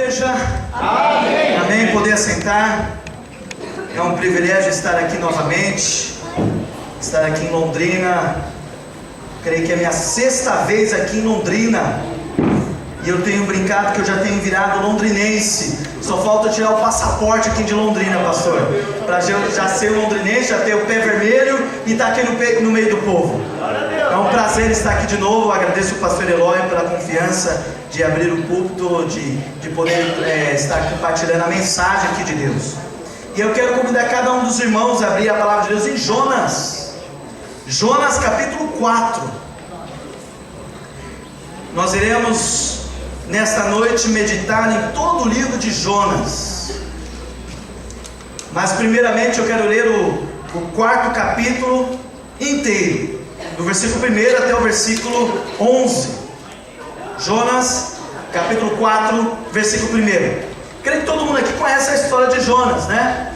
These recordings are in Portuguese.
igreja? Amém. Amém. Poder assentar. É um privilégio estar aqui novamente, estar aqui em Londrina. Creio que é a minha 6ª vez aqui em Londrina, e eu tenho brincado que eu já tenho virado londrinense. Só falta tirar o passaporte aqui de Londrina, pastor, para já ser londrinense, já ter o pé vermelho e estar aqui no meio do povo. É um prazer estar aqui de novo. Eu agradeço o pastor Eloy pela confiança de abrir o púlpito, de poder estar compartilhando a mensagem aqui de Deus. E eu quero convidar cada um dos irmãos a abrir a palavra de Deus em Jonas capítulo 4. Nós iremos nesta noite meditar em todo o livro de Jonas. Mas primeiramente eu quero ler o 4º capítulo inteiro, do versículo 1 até o versículo 11. Jonas capítulo 4, versículo 1. Creio que todo mundo aqui conhece a história de Jonas, né?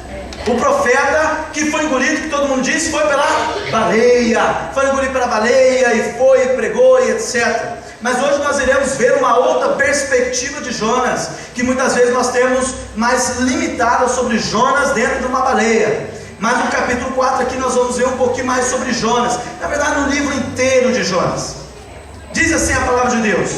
O profeta que foi engolido, que todo mundo disse, foi pela baleia. Foi engolido pela baleia e foi, pregou e etc. Mas hoje nós iremos ver uma outra perspectiva de Jonas, que muitas vezes nós temos mais limitada sobre Jonas dentro de uma baleia. Mas no capítulo 4 aqui nós vamos ver um pouquinho mais sobre Jonas. Na verdade, no livro inteiro de Jonas. Diz assim a palavra de Deus: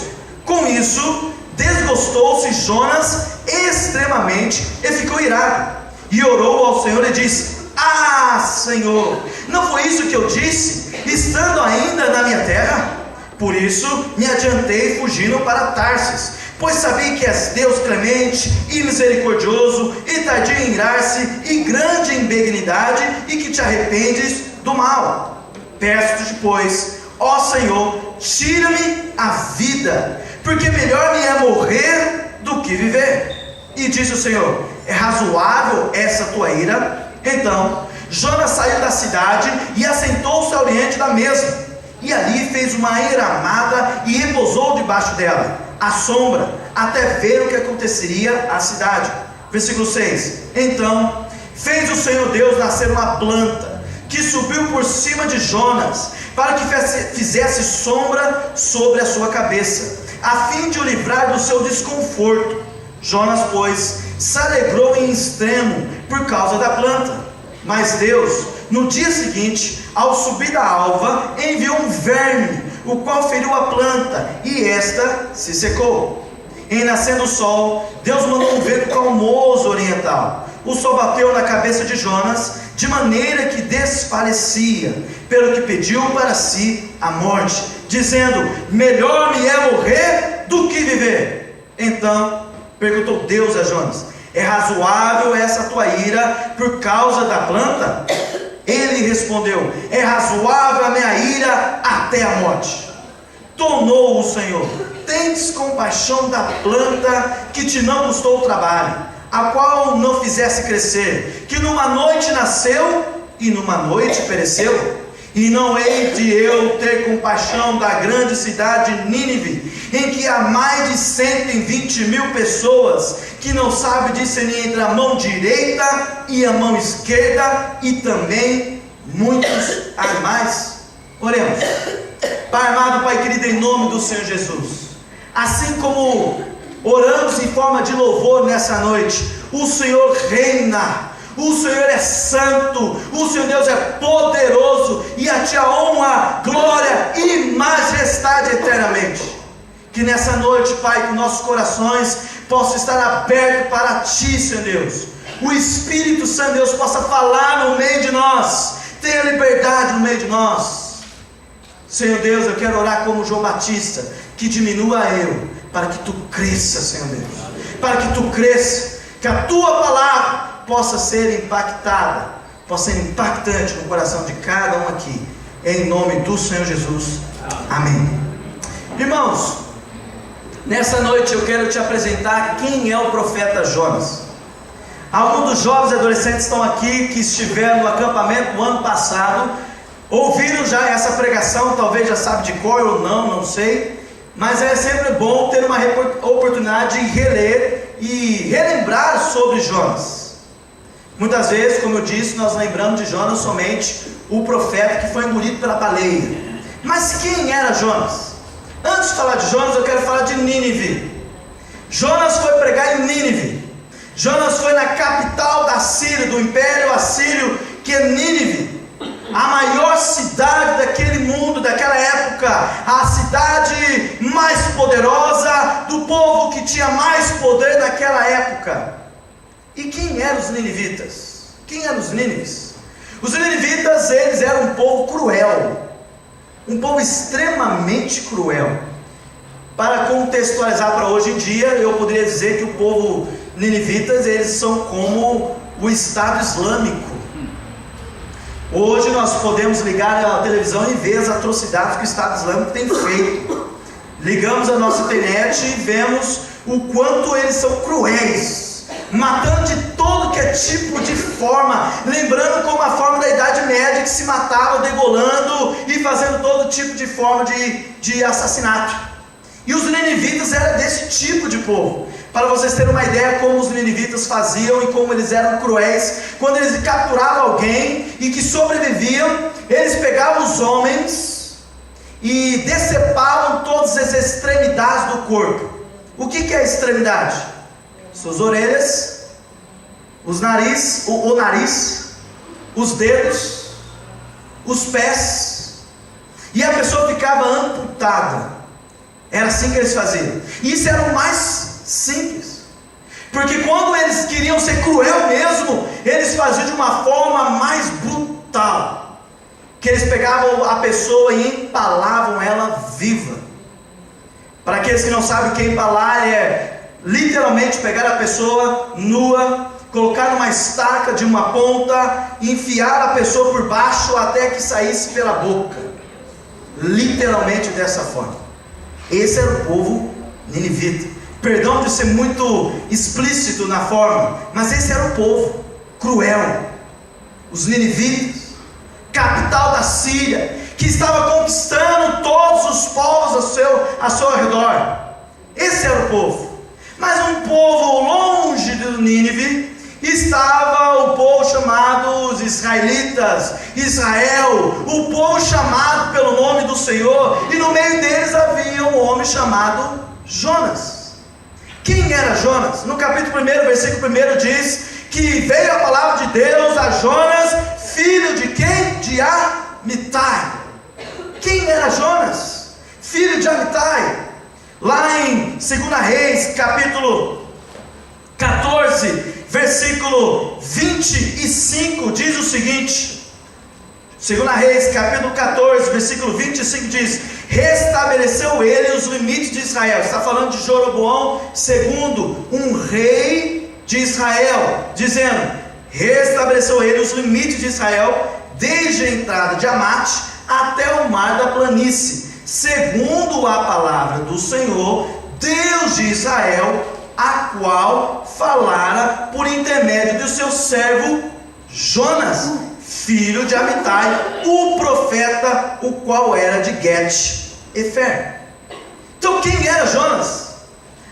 com isso, desgostou-se Jonas extremamente e ficou irado, e orou ao Senhor e disse: ah, Senhor, não foi isso que eu disse, estando ainda na minha terra? Por isso me adiantei fugindo para Tarsis, pois sabia que és Deus clemente e misericordioso, e tardio em irar-se, e grande em benignidade, e que te arrependes do mal. Peço-te, pois, ó Senhor, tira-me a vida, porque melhor me é morrer do que viver. E disse o Senhor: é razoável essa tua ira? Então Jonas saiu da cidade e assentou-se ao oriente da mesma, e ali fez uma enramada e repousou debaixo dela, à sombra, até ver o que aconteceria à cidade. Versículo 6. Então fez o Senhor Deus nascer uma planta, que subiu por cima de Jonas, para que fizesse sombra sobre a sua cabeça, a fim de o livrar do seu desconforto. Jonas, pois, se alegrou em extremo por causa da planta. Mas Deus, no dia seguinte, ao subir da alva, enviou um verme, o qual feriu a planta, e esta se secou. Em nascendo o sol, Deus mandou um vento calmoso oriental. O sol bateu na cabeça de Jonas, de maneira que desfalecia, pelo que pediu para si a morte, dizendo: melhor me é morrer do que viver. Então perguntou Deus a Jonas: é razoável essa tua ira por causa da planta? Ele respondeu: é razoável a minha ira até a morte. Tornou o Senhor: tendes compaixão da planta que te não custou trabalho, a qual não fizesse crescer, que numa noite nasceu e numa noite pereceu? E não hei de eu ter compaixão da grande cidade de Nínive, em que há mais de 120.000 pessoas, que não sabem discernir entre a mão direita e a mão esquerda, e também muitos animais? Oremos. Pai amado, Pai querido, em nome do Senhor Jesus, assim como oramos em forma de louvor nessa noite, o Senhor reina, o Senhor é santo, o Senhor Deus é poderoso, e a Ti a honra, glória e majestade eternamente. Que nessa noite, Pai, que nossos corações possam estar abertos para Ti, Senhor Deus. O Espírito Santo, Deus, possa falar no meio de nós, tenha liberdade no meio de nós. Senhor Deus, eu quero orar como João Batista, que diminua eu, para que Tu cresça, Senhor Deus, para que Tu cresça, que a Tua palavra possa ser impactada, possa ser impactante no coração de cada um aqui, em nome do Senhor Jesus, amém. Irmãos, nessa noite eu quero te apresentar quem é o profeta Jonas. Alguns dos jovens adolescentes estão aqui, que estiveram no acampamento no ano passado, ouviram já essa pregação, talvez já sabe de cor ou não sei, mas é sempre bom ter uma oportunidade de reler e relembrar sobre Jonas. Muitas vezes, como eu disse, nós lembramos de Jonas somente o profeta que foi engolido pela baleia. Mas quem era Jonas? Antes de falar de Jonas, eu quero falar de Nínive. Jonas foi pregar em Nínive. Jonas foi na capital da Síria, do Império Assírio, que é Nínive, a maior cidade daquele mundo, daquela época, a cidade mais poderosa, do povo que tinha mais poder naquela época. E quem eram os ninivitas? Quem eram os nínives? Os ninivitas, eles eram um povo cruel, um povo extremamente cruel. Para contextualizar para hoje em dia, eu poderia dizer que o povo ninivitas, eles são como o Estado Islâmico. Hoje nós podemos ligar a televisão e ver as atrocidades que o Estado Islâmico tem feito. Ligamos a nossa internet e vemos o quanto eles são cruéis, matando de todo que é tipo de forma, lembrando como a forma da Idade Média, que se matava degolando e fazendo todo tipo de forma de assassinato. E os ninivitas eram desse tipo de povo. Para vocês terem uma ideia como os ninivitas faziam e como eles eram cruéis, quando eles capturavam alguém e que sobreviviam, eles pegavam os homens e decepavam todas as extremidades do corpo. O que é a extremidade? Suas orelhas, o nariz, os dedos, os pés, e a pessoa ficava amputada. Era assim que eles faziam. E isso era o mais simples, porque quando eles queriam ser cruel mesmo, eles faziam de uma forma mais brutal, que eles pegavam a pessoa e empalavam ela viva. Para aqueles que não sabem o que é empalar, é literalmente pegar a pessoa nua, colocar numa estaca de uma ponta, enfiar a pessoa por baixo até que saísse pela boca, literalmente dessa forma. Esse era o povo ninivita. Perdão de ser muito explícito na forma, mas esse era o povo cruel. Os ninivitas, capital da Síria, que estava conquistando todos os povos ao seu redor. Esse era o povo. Mas um povo longe do Nínive estava o povo chamado os israelitas, Israel, o povo chamado pelo nome do Senhor, e no meio deles havia um homem chamado Jonas. Quem era Jonas? No capítulo 1, versículo 1 diz que veio a palavra de Deus a Jonas, filho de quem? De Amitai. Quem era Jonas? Filho de Amitai. Lá em 2 Reis, capítulo 14, versículo 25, diz o seguinte: 2 Reis, capítulo 14, versículo 25 diz: restabeleceu ele os limites de Israel. Está falando de Jeroboão II, um rei de Israel, dizendo: restabeleceu ele os limites de Israel, desde a entrada de Amate até o mar da planície, segundo a palavra do Senhor, Deus de Israel, a qual falara por intermédio do seu servo Jonas, filho de Amitai, o profeta, o qual era de Gat-Efer. Então quem era Jonas?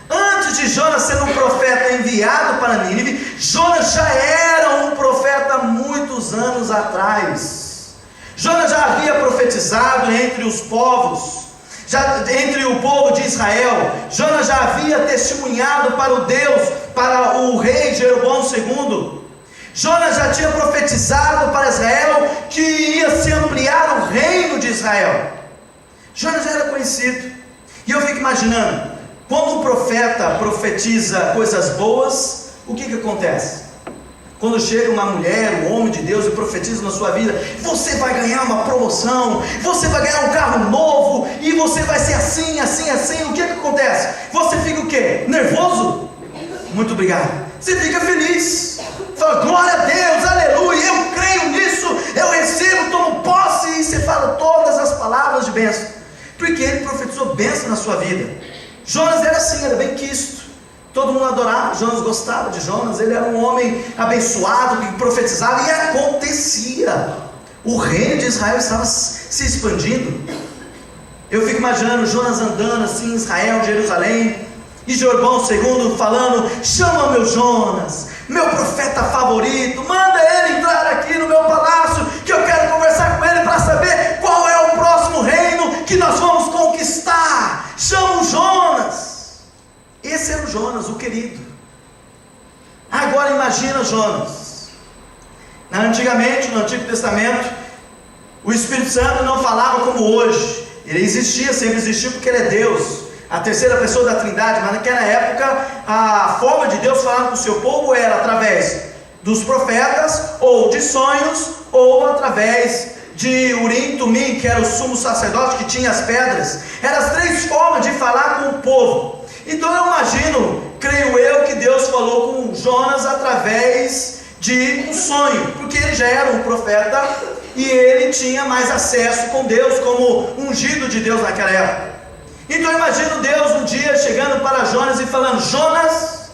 Antes de Jonas ser um profeta enviado para Nínive, Jonas já era um profeta há muitos anos atrás. Jonas já havia profetizado entre os povos, entre o povo de Israel. Jonas já havia testemunhado para o rei Jeroboão II. Jonas já tinha profetizado para Israel que ia se ampliar o reino de Israel. Jonas já era conhecido. E eu fico imaginando, quando um profeta profetiza coisas boas, o que acontece? Quando chega uma mulher, um homem de Deus e profetiza na sua vida: você vai ganhar uma promoção, você vai ganhar um carro novo, e você vai ser assim, assim, assim. O que acontece? Você fica o quê? Nervoso? Muito obrigado. Você fica feliz, fala: glória a Deus, aleluia, eu creio nisso, eu recebo, tomo posse, e você fala todas as palavras de bênção, porque ele profetizou bênção na sua vida. Jonas era assim, era bem quisto. Todo mundo adorava Jonas, gostava de Jonas. Ele era um homem abençoado que profetizava, e acontecia. O reino de Israel estava se expandindo. Eu fico imaginando Jonas andando assim em Israel, Jerusalém, e Jeroboão II falando: chama meu Jonas, meu profeta favorito, manda ele entrar aqui no meu palácio, que eu quero conversar com ele para saber qual é o próximo reino que nós vamos conquistar. Chama o Jonas. Esse Esse era o Jonas, o querido. Agora imagina Jonas. Antigamente, no Antigo Testamento, o Espírito Santo não falava como hoje. Ele existia, sempre existiu, porque Ele é Deus, a terceira pessoa da Trindade. Mas naquela época, a forma de Deus falar com o seu povo era através dos profetas, ou de sonhos, ou através de Urim, Tumim, que era o sumo sacerdote que tinha as pedras. Eram as três formas de falar com o povo. Então eu imagino, creio eu, que Deus falou com Jonas através de um sonho, porque ele já era um profeta e ele tinha mais acesso com Deus, como ungido de Deus naquela época. Então eu imagino Deus um dia chegando para Jonas e falando: Jonas,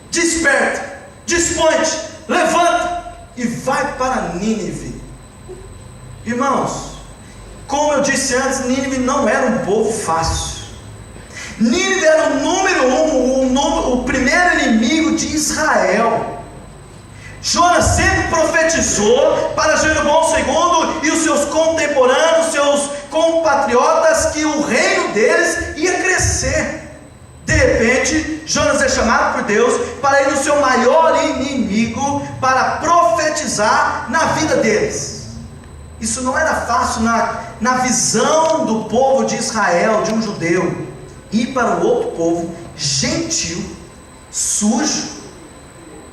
desperta, dispõe-te, levanta e vai para Nínive. Irmãos, como eu disse antes, Nínive não era um povo fácil. Nínive era o número um, o primeiro inimigo de Israel. Jonas sempre profetizou para Jeroboão II e os seus contemporâneos, seus compatriotas, que o reino deles ia crescer. De repente, Jonas é chamado por Deus para ir no seu maior inimigo, para profetizar na vida deles. Isso não era fácil na visão do povo de Israel, de um judeu, ir para o outro povo gentil, sujo,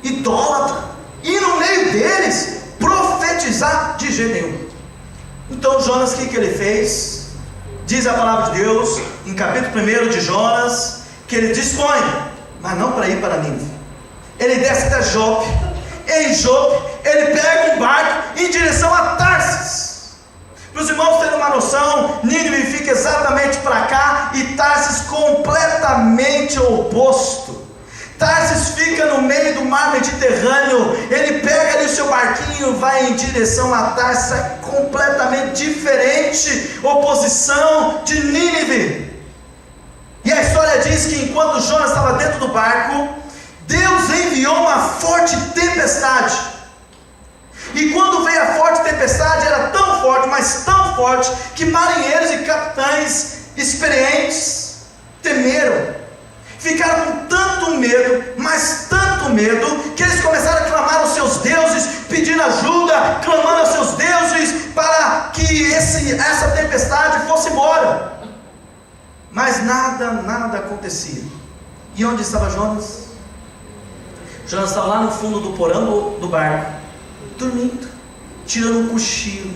idólatra, e no meio deles profetizar de jeito nenhum. Então Jonas, o que ele fez? Diz a palavra de Deus em capítulo 1 de Jonas, que ele dispõe, mas não para ir para Nínive. Ele desce até Jope. Em Jope ele pega um barco em direção a Tarsis. Para os irmãos terem uma noção, Nínive fica exatamente para cá e Tarsis completamente oposto. Tarsis fica no meio do mar Mediterrâneo. Ele pega ali o seu barquinho, vai em direção a Tarsis, é completamente diferente, oposição de Nínive. E a história diz que enquanto Jonas estava dentro do barco, Deus enviou uma forte tempestade. E quando veio a forte tempestade, era tão forte, mas tão forte, que marinheiros e capitães experientes temeram. Ficaram com tanto medo, mas tanto medo, que eles começaram a clamar aos seus deuses, pedindo ajuda, clamando aos seus deuses, para que essa tempestade fosse embora. Mas nada acontecia. E onde estava Jonas? Jonas estava lá no fundo do porão do barco, dormindo, tirando um cochilo,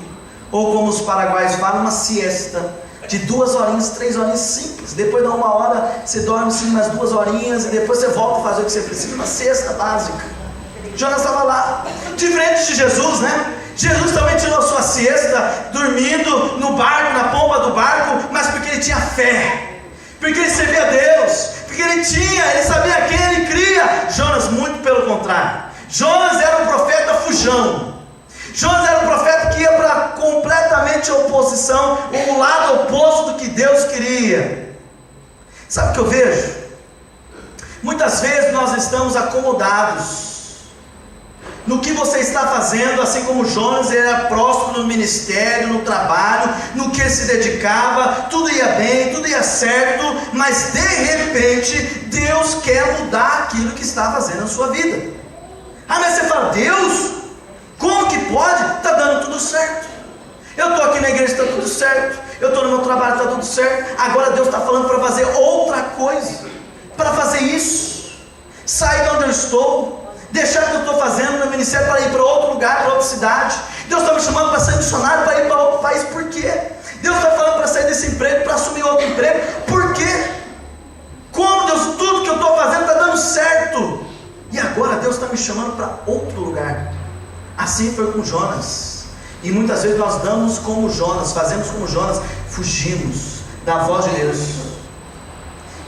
ou como os paraguaios falam, uma siesta, de 2 horinhas, 3 horinhas simples. Depois de 1 hora, você dorme sim mais 2 horinhas, e depois você volta a fazer o que você precisa, uma siesta básica. Jonas estava lá, diferente de Jesus, né? Jesus também tirou sua siesta, dormindo no barco, na pomba do barco, mas porque ele tinha fé, porque ele servia a Deus, porque ele sabia quem ele cria. Jonas, muito pelo contrário. Jonas era um profeta fujão. Jonas era um profeta que ia para completamente oposição, o lado oposto do que Deus queria. Sabe o que eu vejo? Muitas vezes nós estamos acomodados no que você está fazendo, assim como Jonas era próximo no ministério, no trabalho, no que ele se dedicava, tudo ia bem, tudo ia certo, mas de repente Deus quer mudar aquilo que está fazendo na sua vida. Mas você fala: Deus, como que pode? Está dando tudo certo. Eu estou aqui na igreja, está tudo certo. Eu estou no meu trabalho, está tudo certo. Agora Deus está falando para fazer outra coisa, para fazer isso. Sair de onde eu estou, deixar o que eu estou fazendo no ministério para ir para outro lugar, para outra cidade. Deus está me chamando para ser missionário, para ir para outro país. Por quê? Deus está falando para sair desse emprego, para assumir outro emprego. Por quê? Como, Deus, tudo que eu estou fazendo está dando certo, e agora Deus está me chamando para outro lugar. Assim foi com Jonas. E muitas vezes nós damos como Jonas, fazemos como Jonas, fugimos da voz de Deus.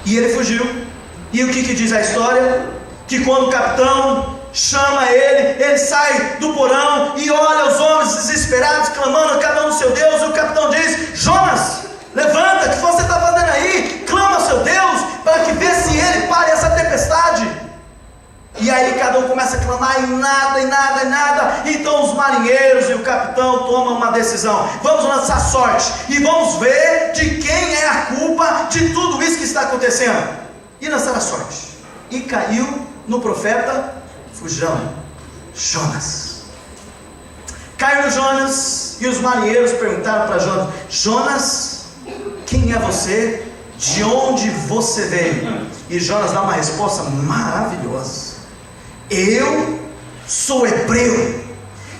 E ele fugiu. E o que diz a história? Que quando o capitão chama ele sai do porão e olha os homens desesperados, clamando a cada um do seu Deus. E o capitão diz: Jonas, levanta, o que você está fazendo aí? Clama ao seu Deus, para que vê se ele pare essa tempestade. E aí cada um começa a clamar, e nada. Então os marinheiros e o capitão tomam uma decisão: vamos lançar sorte e vamos ver de quem é a culpa de tudo isso que está acontecendo. e lançar a sorte. E caiu no profeta fujão, Jonas. Caiu no Jonas, e os marinheiros perguntaram para Jonas: Jonas, quem é você? De onde você veio? E Jonas dá uma resposta maravilhosa: eu sou hebreu,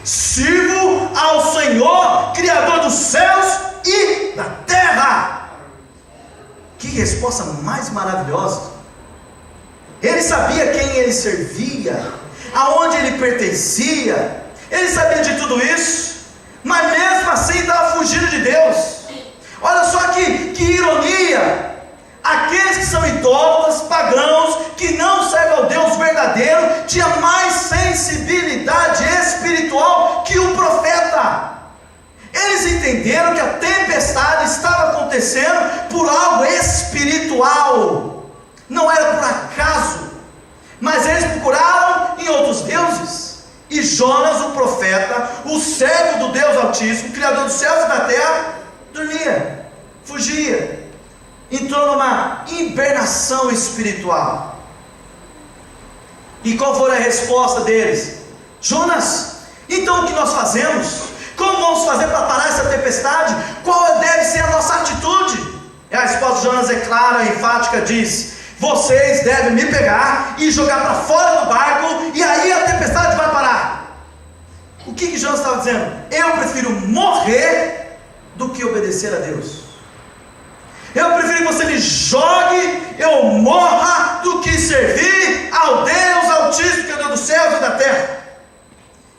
sirvo ao Senhor, Criador dos céus e da terra. Que resposta mais maravilhosa! Ele sabia quem ele servia, aonde ele pertencia, ele sabia de tudo isso, mas mesmo assim estava fugindo de Deus. Olha só que ironia! Aqueles que são idólatras, pagãos, que não servem ao Deus verdadeiro, tinha mais sensibilidade espiritual que o profeta. Eles entenderam que a tempestade estava acontecendo por algo espiritual, não era por acaso, mas eles procuraram em outros deuses. E Jonas, o profeta, o servo do Deus Altíssimo, Criador dos céus e da terra, dormia, fugia, entrou numa hibernação espiritual. E qual foi a resposta deles? Jonas, então o que nós fazemos? Como vamos fazer para parar essa tempestade? Qual deve ser a nossa atitude? E a resposta de Jonas é clara, enfática, diz: vocês devem me pegar e jogar para fora do barco, e aí a tempestade vai parar. O que Jonas estava dizendo? Eu prefiro morrer do que obedecer a Deus. Eu prefiro que você me jogue, eu morra, do que servir ao Deus Altíssimo, Criador dos céus e da terra.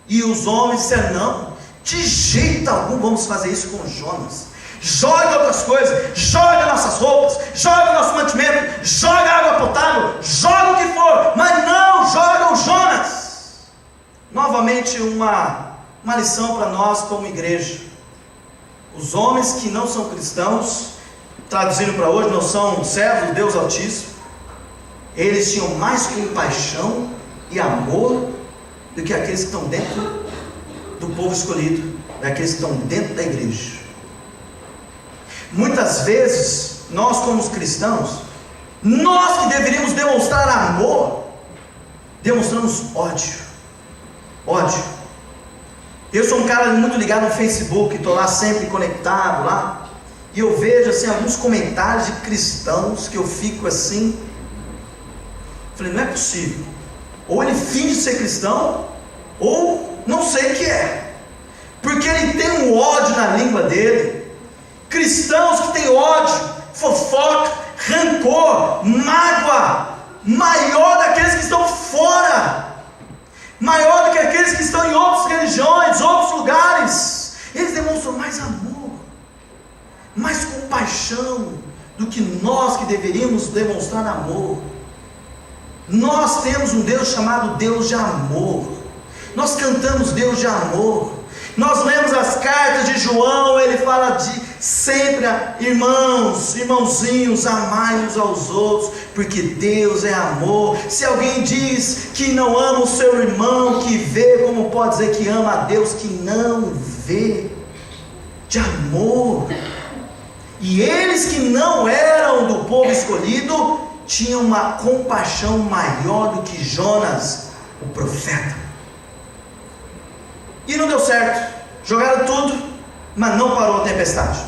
E os homens disseram: não, de jeito algum vamos fazer isso com Jonas. Joga outras coisas, joga nossas roupas, joga nosso mantimento, joga água potável, joga o que for, mas não joga o Jonas. Novamente uma lição para nós como igreja. Os homens que não são cristãos, traduzindo para hoje, não são servos do Deus Altíssimo, eles tinham mais compaixão e amor do que aqueles que estão dentro do povo escolhido, daqueles que estão dentro da igreja. Muitas vezes, nós como cristãos, nós que deveríamos demonstrar amor, demonstramos ódio. Eu sou um cara muito ligado no Facebook, estou lá sempre conectado lá, e eu vejo assim alguns comentários de cristãos que eu fico assim, falei, não é possível, ou ele finge ser cristão, ou não sei o que é, porque ele tem um ódio na língua dele. Cristãos que têm ódio, fofoca, rancor, mágoa, maior daqueles que estão fora, maior do que aqueles que estão em outras religiões, outros lugares. Eles demonstram mais amor, mais compaixão do que nós que deveríamos demonstrar amor. Nós temos um Deus chamado Deus de amor. Nós cantamos Deus de amor. Nós lemos as cartas de João, ele fala de sempre, irmãos, irmãozinhos, amai uns aos outros, porque Deus é amor. Se alguém diz que não ama o seu irmão que vê, como pode dizer que ama a Deus que não vê? De amor. E eles que não eram do povo escolhido tinham uma compaixão maior do que Jonas, o profeta. E não deu certo, jogaram tudo, mas não parou a tempestade.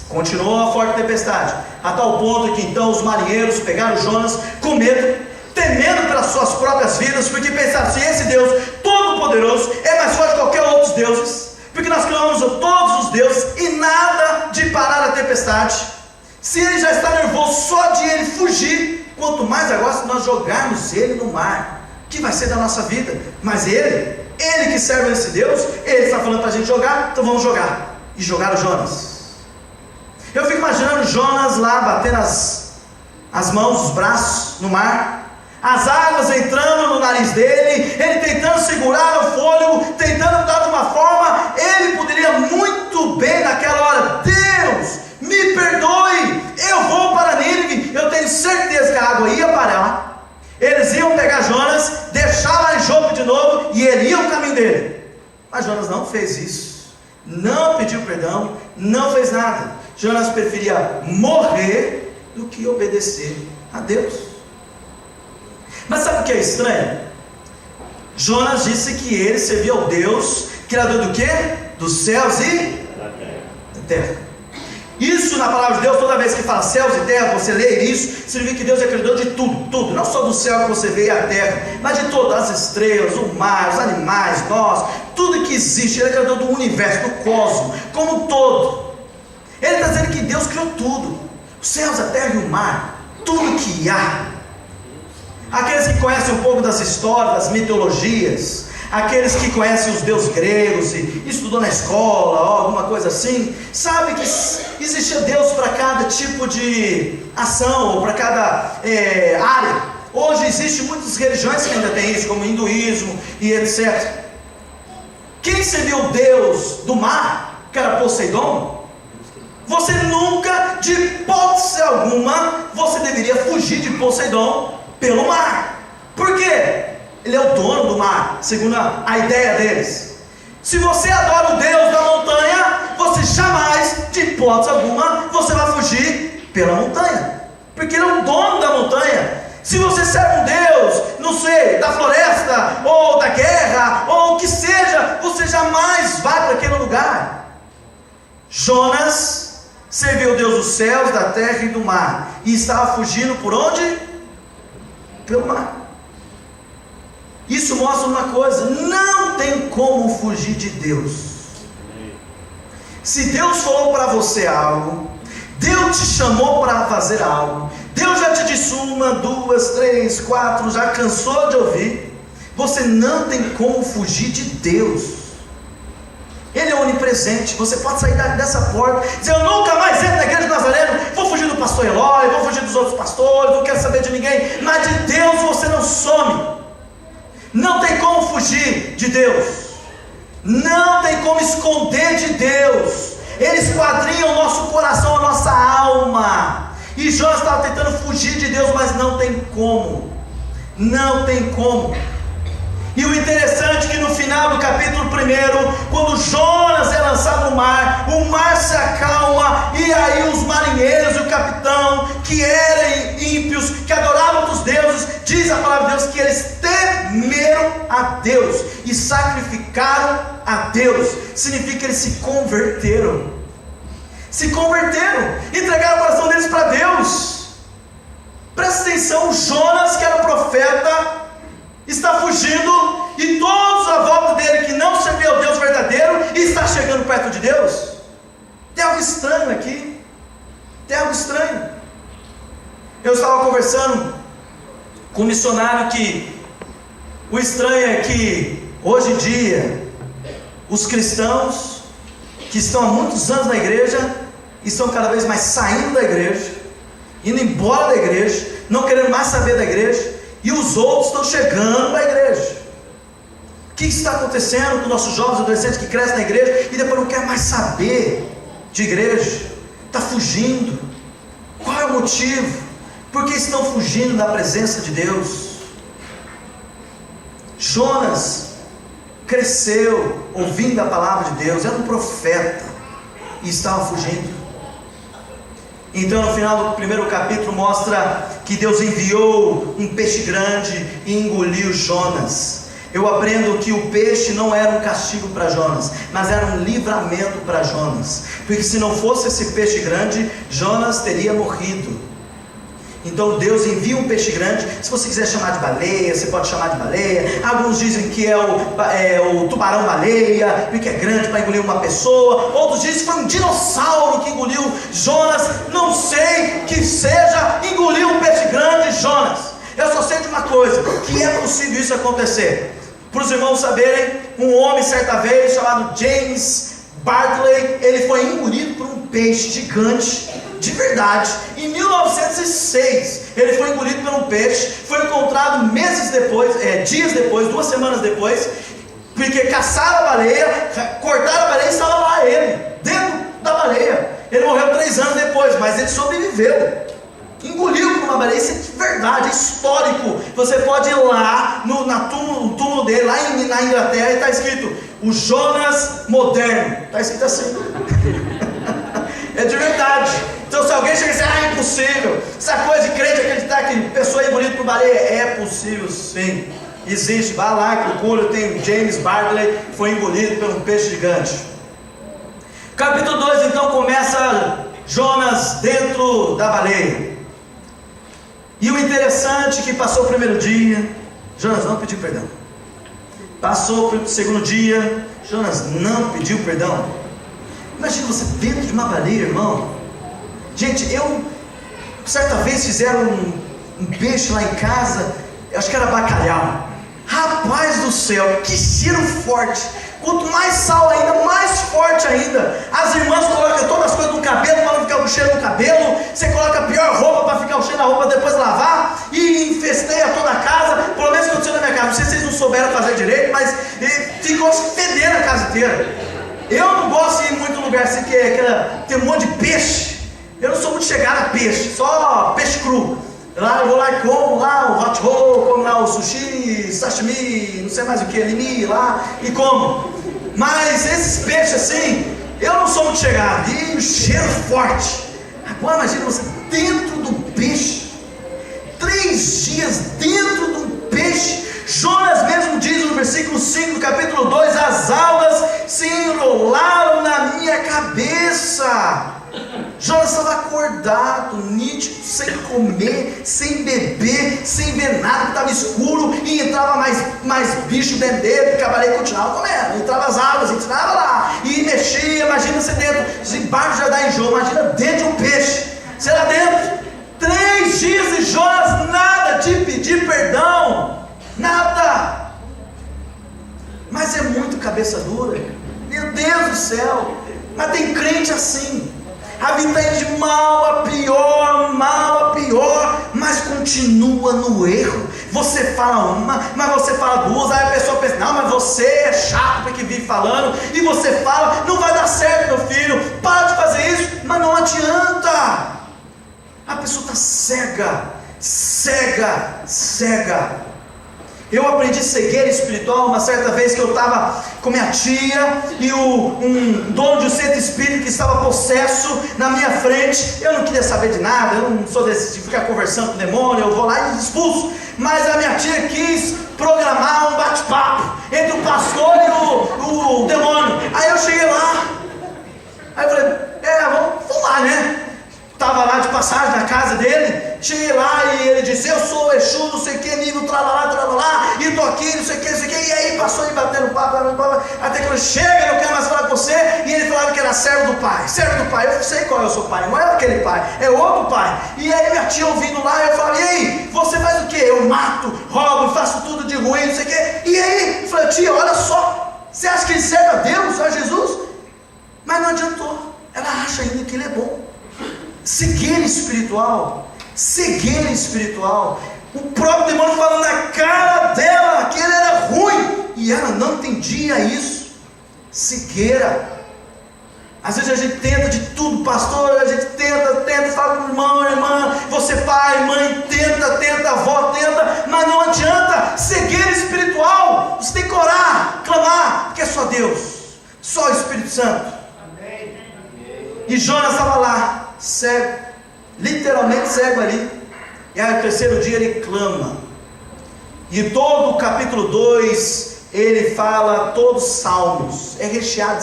Continuou a forte tempestade, a tal ponto que então os marinheiros pegaram Jonas com medo, temendo pelas suas próprias vidas, porque pensaram assim: esse Deus todo-poderoso é mais forte que qualquer outro deuses, porque nós clamamos a todos os deuses e nada de parar a tempestade. Se ele já está nervoso só de ele fugir, quanto mais agora se nós jogarmos ele no mar, que vai ser da nossa vida? Mas ele que serve a esse Deus, ele está falando para a gente jogar, então vamos jogar. E jogaram Jonas. Eu fico imaginando Jonas lá batendo as mãos, os braços no mar, as águas entrando no nariz dele, ele tentando segurar o fôlego, tentando dar de uma forma. Ele poderia muito bem naquela hora: Deus, me perdoe, eu vou para Nínive. Eu tenho certeza que a água ia parar, eles iam pegar Jonas, deixar lá em Jope de novo, e ele ia o caminho dele. Mas Jonas não fez isso, não pediu perdão, não fez nada. Jonas preferia morrer do que obedecer a Deus. sabe o que é estranho? Jonas disse que ele servia ao Deus, criador do quê? Dos céus e da terra. Isso na palavra de Deus, toda vez que fala céus e terra, você lê isso, significa que Deus é criador de tudo, tudo, não só do céu que você vê e a terra, mas de todas as estrelas, o mar, os animais, nós, tudo que existe. Ele é criador do universo, do cosmos, como um todo. Ele está dizendo que Deus criou tudo, os céus, a terra e o mar, tudo que há. Aqueles que conhecem um pouco das histórias, das mitologias, aqueles que conhecem os deuses gregos e estudou na escola, ou alguma coisa assim, sabe que existia Deus para cada tipo de ação, ou para cada área. Hoje existem muitas religiões que ainda tem isso, como o hinduísmo e etc. Quem seria o Deus do mar, que era Poseidon? Você nunca, de hipótese alguma, você deveria fugir de Poseidon pelo mar. Por quê? Ele é o dono do mar, segundo a ideia deles. Se você adora o Deus da montanha, você jamais, de hipótese alguma, você vai fugir pela montanha, porque ele é o dono da montanha. Se você serve um Deus, não sei, da floresta, ou da guerra, ou o que seja, você jamais vai para aquele lugar. Jonas serviu o Deus dos céus, da terra e do mar, e estava fugindo por onde? Pelo mar. Isso mostra uma coisa: não tem como fugir de Deus. Se Deus falou para você algo, Deus te chamou para fazer algo, Deus já te disse 1, 2, 3, 4, já cansou de ouvir, você não tem como fugir de Deus. Ele é onipresente. Você pode sair dessa porta e dizer: eu nunca mais entro na igreja de Nazareno, vou fugir do pastor Eloy, vou fugir dos outros pastores, não quero saber de ninguém, mas de Deus você não some. Não tem como fugir de Deus, não tem como esconder de Deus. Ele esquadrinha o nosso coração, a nossa alma. E Jonas estava tentando fugir de Deus, mas não tem como. Não tem como. E o interessante é que no final do capítulo 1, quando Jonas é lançado no mar, o mar se acalma, e aí os marinheiros e o capitão, que eram ímpios, que adoravam outros deuses, diz a palavra de Deus que eles temeram a Deus e sacrificaram a Deus. Significa que eles se converteram. Se converteram, entregaram o coração deles para Deus. Presta atenção, Jonas, que era o profeta, está fugindo, e todos à volta dele que não serviam ao Deus verdadeiro, e está chegando perto de Deus. Tem algo estranho aqui. Tem algo estranho. Eu estava conversando com um missionário que o estranho é que hoje em dia os cristãos que estão há muitos anos na igreja estão cada vez mais saindo da igreja, indo embora da igreja, não querendo mais saber da igreja, e os outros estão chegando para a igreja. O que está acontecendo com nossos jovens adolescentes que crescem na igreja e depois não quer mais saber de igreja? Está fugindo. Qual é o motivo? Por que estão fugindo da presença de Deus? Jonas cresceu ouvindo a palavra de Deus, era um profeta, e estava fugindo. Então no final do primeiro capítulo mostra que Deus enviou um peixe grande e engoliu Jonas. Eu aprendo que o peixe não era um castigo para Jonas, mas era um livramento para Jonas, porque se não fosse esse peixe grande, Jonas teria morrido. Então Deus envia um peixe grande. Se você quiser chamar de baleia, você pode chamar de baleia. Alguns dizem que é o tubarão-baleia, porque é grande para engolir uma pessoa. Outros dizem que foi um dinossauro que engoliu Jonas. Não sei que seja, engoliu um peixe grande Jonas. Eu só sei de uma coisa, que é possível isso acontecer. Para os irmãos saberem, um homem certa vez chamado James Bartley, ele foi engolido por um peixe gigante, de verdade. Em 1906 ele foi engolido por um peixe. Foi encontrado meses depois, dias depois, 2 semanas depois, porque caçaram a baleia, cortaram a baleia e estava lá ele, dentro da baleia. Ele morreu 3 anos depois, mas ele sobreviveu. Engoliu por uma baleia. Isso é de verdade, é histórico. Você pode ir lá no túmulo dele, lá na Inglaterra, e está escrito: o Jonas moderno. Está escrito assim. É de verdade. Então se alguém chega e diz: ah, é impossível, essa coisa de crente acreditar que pessoa é bonita por baleia? É possível sim, existe. Vai lá que procura, tem o James Bradley, foi engolido por um peixe gigante. Capítulo 2 então começa Jonas dentro da baleia. E o interessante é que passou o primeiro dia, Jonas não pediu perdão. Passou o segundo dia, Jonas não pediu perdão. Imagina você dentro de uma baleia, irmão. Gente, certa vez fizeram um peixe lá em casa, eu acho que era bacalhau. Rapaz do céu, que cheiro forte. Quanto mais sal ainda, mais forte ainda. As irmãs colocam todas as coisas no cabelo para não ficar o cheiro no cabelo. Você coloca a pior roupa para ficar o cheiro na roupa depois lavar. E infesteia toda a casa. Pelo menos aconteceu na minha casa. Não sei se vocês não souberam fazer direito, mas ficou fedendo a casa inteira. Eu não gosto de ir em muito lugar assim que tem um monte de peixe. Eu não sou muito chegado a peixe, só peixe cru. Lá eu vou lá e como lá o hot roll, como lá o sushi, sashimi, não sei mais o que, anime lá e como. Mas esses peixes assim, eu não sou muito chegado. E o cheiro forte. Agora imagina você dentro do peixe, 3 dias dentro do peixe. Jonas mesmo diz no versículo 5 do capítulo 2: as algas se enrolaram na minha cabeça. Jonas estava acordado, nítido, sem comer, sem beber, sem ver nada, porque estava escuro e entrava mais bicho dentro dele, porque a baleia continuava comendo, entrava as águas, entrava lá e mexia. Imagina você dentro, se barco já dá enjoo, imagina dentro de um peixe, você lá dentro, 3 dias e Jonas nada de pedir perdão, nada. Mas é muito cabeça dura, meu Deus do céu. Mas tem crente assim, a vida é de mal a pior, mas continua no erro. Você fala uma, mas você fala duas, aí a pessoa pensa: não, mas você é chato porque vive falando. E você fala: não vai dar certo, meu filho, para de fazer isso. Mas não adianta, a pessoa está cega. Eu aprendi cegueira espiritual uma certa vez que eu estava com minha tia e um dono de um centro espírita que estava possesso na minha frente. Eu não queria saber de nada, eu não sou desse de ficar conversando com o demônio, eu vou lá e expulso. Mas a minha tia quis programar um bate-papo entre o pastor e o demônio. Aí eu cheguei lá, aí eu falei: vamos lá, né? Estava lá de passagem na casa dele, cheguei lá e ele disse: eu sou Exu, não sei o que, nível tralalá, e tô aqui, não sei o que, e aí passou e batendo papo, até que ele chega, não quero mais falar com você, e ele falava que era servo do pai, eu sei qual é o seu pai, não é aquele pai, é outro pai. E aí minha tia ouvindo lá, eu falava: e aí, você faz o que? Eu mato, roubo, faço tudo de ruim, não sei o que. E aí, eu falei: tia, olha só, você acha que ele serve a Deus, a Jesus? Mas não adiantou, ela acha ainda que ele é bom. Cegueira espiritual, o próprio demônio falando na cara dela que ele era ruim, e ela não entendia isso. Cegueira. Às vezes a gente tenta de tudo, pastor, a gente tenta, fala com o irmão, irmã, você pai, mãe, tenta, avó, tenta, mas não adianta. Cegueira espiritual, você tem que orar, clamar, porque é só Deus, só o Espírito Santo. Amém. E Jonas estava lá, cego, literalmente cego ali. E aí no terceiro dia ele clama. E todo o capítulo 2 ele fala todos os salmos, é recheado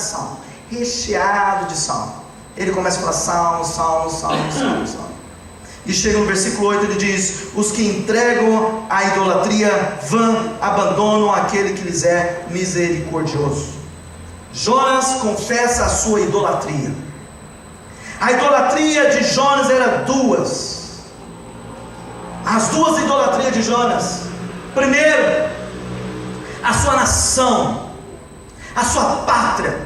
de salmo. Ele começa a falar salmo. E chega no versículo 8, ele diz: os que entregam a idolatria vã, abandonam aquele que lhes é misericordioso. Jonas confessa a sua idolatria. A idolatria de Jonas era duas. As duas idolatrias de Jonas: primeiro, a sua nação, a sua pátria.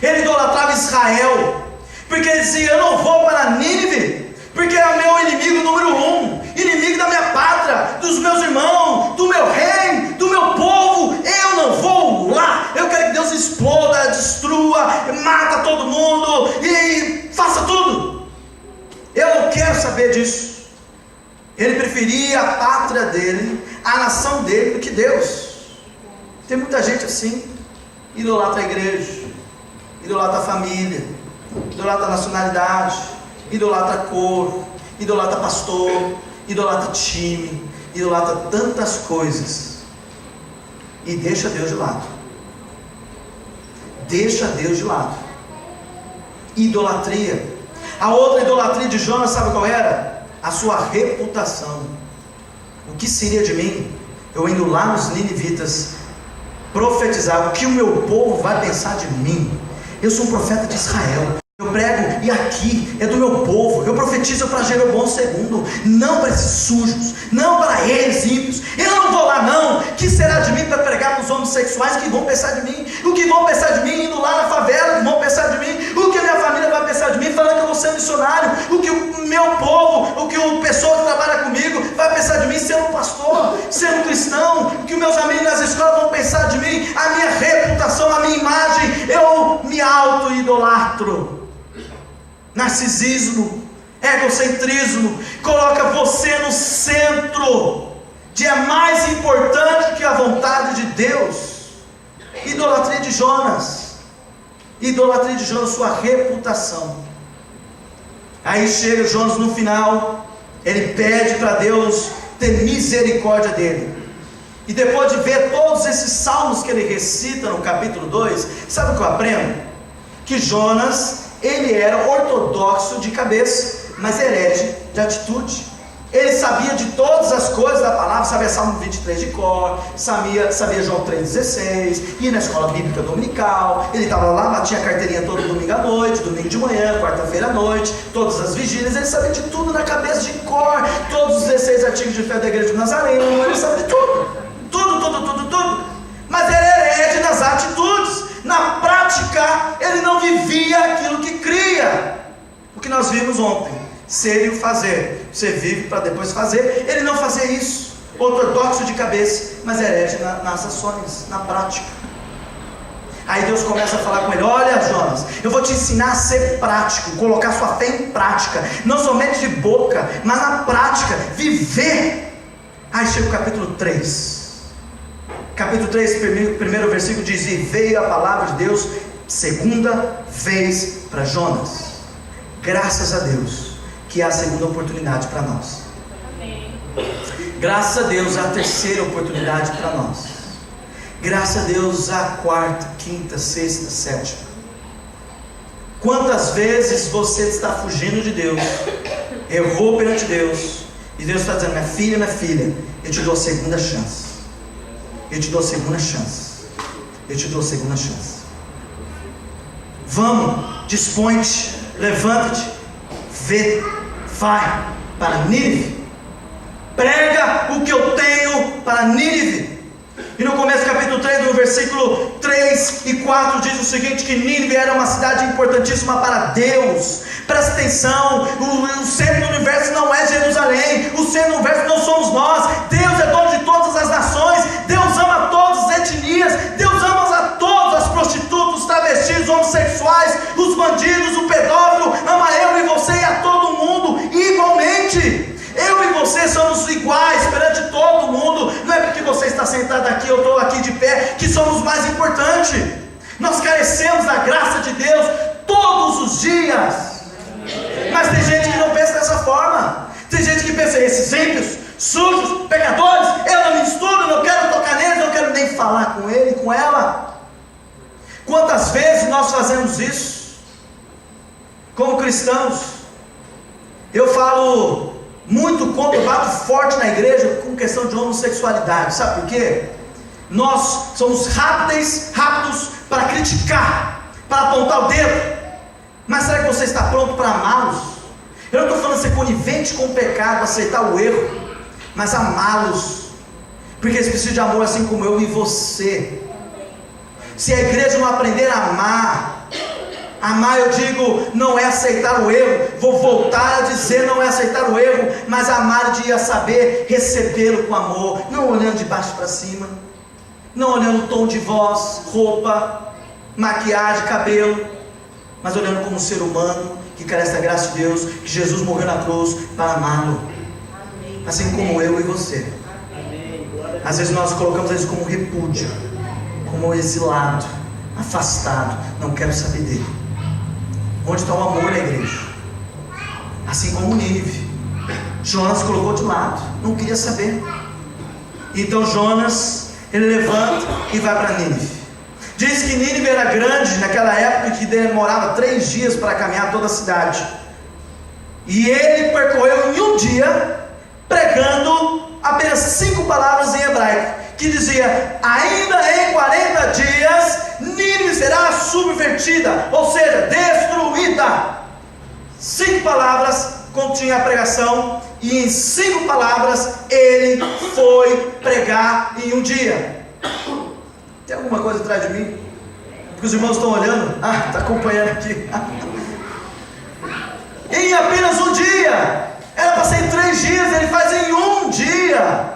Ele idolatrava Israel, porque ele dizia: eu não vou para Nínive, porque é o meu inimigo número 1, inimigo da minha pátria, dos meus irmãos, do meu reino, do meu povo. Eu não vou lá. Eu quero que Deus exploda, destrua, mata todo mundo e faça tudo. Eu não quero saber disso. Ele preferia a pátria dele, a nação dele, do que Deus. Tem muita gente assim. Idolatra a igreja, idolatra a família, idolatra a nacionalidade, idolatra a cor, idolatra pastor, idolatra time, idolatra tantas coisas e deixa Deus de lado. Deixa Deus de lado. Idolatria. A outra idolatria de Jonas, sabe qual era? A sua reputação. O que seria de mim? Eu indo lá nos ninivitas profetizar o que o meu povo vai pensar de mim. Eu sou um profeta de Israel. Eu prego e aqui é do meu povo. Eu profetizo para Jeroboão II, não para esses sujos, não para eles ímpios. Eu não vou lá não. O que será de mim para pregar para os homossexuais? Que vão pensar de mim? O que vão pensar de mim indo lá na favela? Que vão pensar de mim? O que a minha família vai pensar de mim falando que eu vou ser missionário? O que o meu povo, o que o pessoal que trabalha comigo vai pensar de mim sendo pastor, sendo cristão? O que meus amigos nas escolas vão pensar de mim? A minha reputação, a minha imagem. Eu me auto-idolatro. Narcisismo, egocentrismo, coloca você no centro, que é mais importante que a vontade de Deus. Idolatria de Jonas, sua reputação. Aí chega Jonas no final, ele pede para Deus ter misericórdia dele. E depois de ver todos esses salmos que ele recita no capítulo 2, sabe o que eu aprendo? Que Jonas, ele era ortodoxo de cabeça, mas herege de atitude. Ele sabia de todas as coisas da palavra, sabia Salmo 23 de cor, sabia João 3,16, ia na escola bíblica dominical, ele estava lá, batia a carteirinha todo domingo à noite, domingo de manhã, quarta-feira à noite, todas as vigílias, ele sabia de tudo na cabeça de cor, todos os 16 artigos de fé da igreja de Nazaré, ele sabia de tudo. Mas ele era herege nas atitudes. Na prática, ele não vivia aquilo que cria. O que nós vimos ontem, ser e fazer. Você vive para depois fazer. Ele não fazia isso. Ortodoxo de cabeça, mas herege nas ações, na prática. Aí Deus começa a falar com ele: olha, Jonas, eu vou te ensinar a ser prático, colocar sua fé em prática, não somente de boca, mas na prática, viver. Aí chega o capítulo 3. Capítulo 3, primeiro versículo diz: e veio a palavra de Deus segunda vez para Jonas. Graças a Deus que há a segunda oportunidade para nós. Amém. Graças a Deus há a terceira oportunidade para nós. Graças a Deus há a quarta, quinta, sexta, sétima. Quantas vezes você está fugindo de Deus, errou perante Deus, e Deus está dizendo: minha filha, eu te dou a segunda chance. Eu te dou a segunda chance. Eu te dou a segunda chance. Vamos, dispõe-te, levanta-te, vê, vai para Nínive. Prega o que eu tenho para Nínive. E no começo do capítulo 3, no versículo 3 e 4, diz o seguinte: que Nínive era uma cidade importantíssima para Deus. Presta atenção, o centro do universo não é Jerusalém, o centro do universo não somos nós. Deus é dono de todas as nações, Deus ama todas as etnias, Deus ama a todos, as prostitutas, os travestis, os homossexuais, os bandidos, o pedófilo, ama eu e você e a todo mundo igualmente. Eu e você somos iguais perante todo mundo. Não é porque você está sentado aqui, eu estou aqui de pé, que somos mais importantes. Nós carecemos da graça de Deus todos os dias. Mas tem gente que não pensa dessa forma. Tem gente que pensa: esses ímpios, sujos, pecadores, eu não me misturo, não quero tocar neles, não quero nem falar com ele, com ela. Quantas vezes nós fazemos isso como cristãos? Eu falo muito contra, bato forte na igreja com questão de homossexualidade. Sabe por quê? Nós somos rápidos para criticar, para apontar o dedo. Mas será que você está pronto para amá-los? Eu não estou falando ser conivente com o pecado, aceitar o erro, mas amá-los, porque eles precisam de amor assim como eu e você. Se a igreja não aprender a amar, eu digo, não é aceitar o erro, vou voltar a dizer, não é aceitar o erro, mas amar de saber recebê-lo com amor, não olhando de baixo para cima, não olhando o tom de voz, roupa, maquiagem, cabelo, mas olhando como um ser humano que carece da graça de Deus, que Jesus morreu na cruz para amá-lo, assim como eu e você. Às vezes nós colocamos eles como repúdio, como exilado, afastado, não quero saber dele. Onde está o amor na igreja? Assim como Nínive. Jonas colocou de lado, não queria saber. Então Jonas, ele levanta e vai para Nínive. Diz que Nínive era grande naquela época, que demorava 3 dias para caminhar toda a cidade. E ele percorreu em um dia, pregando apenas 5 palavras em hebraico, que dizia: ainda em 40 dias Nínive será subvertida, ou seja, destruída. 5 palavras continha a pregação, e em 5 palavras ele foi pregar em um dia. Tem alguma coisa atrás de mim? Porque os irmãos estão olhando. Está acompanhando aqui. Em apenas um dia. Era para ser em 3 dias, ele faz em um dia.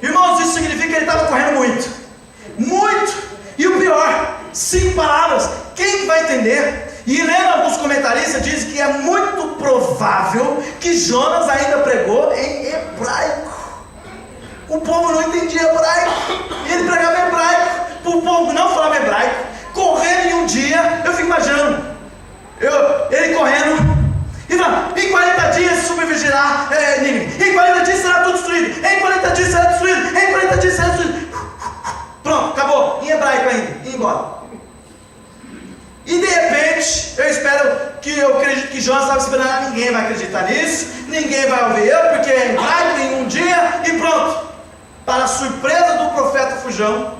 Irmãos, isso significa que ele estava correndo muito. Muito. E o pior, 5 palavras. Quem vai entender? E lendo alguns comentaristas, dizem que é muito provável que Jonas ainda pregou em hebraico. O povo não entendia hebraico, e ele pregava em hebraico. O povo não falava hebraico, correndo em um dia. Eu fico imaginando ele correndo e falando: em 40 dias submergirá Nínive, em 40 dias será tudo destruído, em 40 dias será destruído, em 40 dias será destruído. Pronto, acabou, em hebraico ainda, e embora. E de repente, eu acredito que Jonas estava esperando: ninguém vai acreditar nisso, ninguém vai ouvir eu, porque é hebraico em um dia, e pronto. Para a surpresa do profeta Fujão,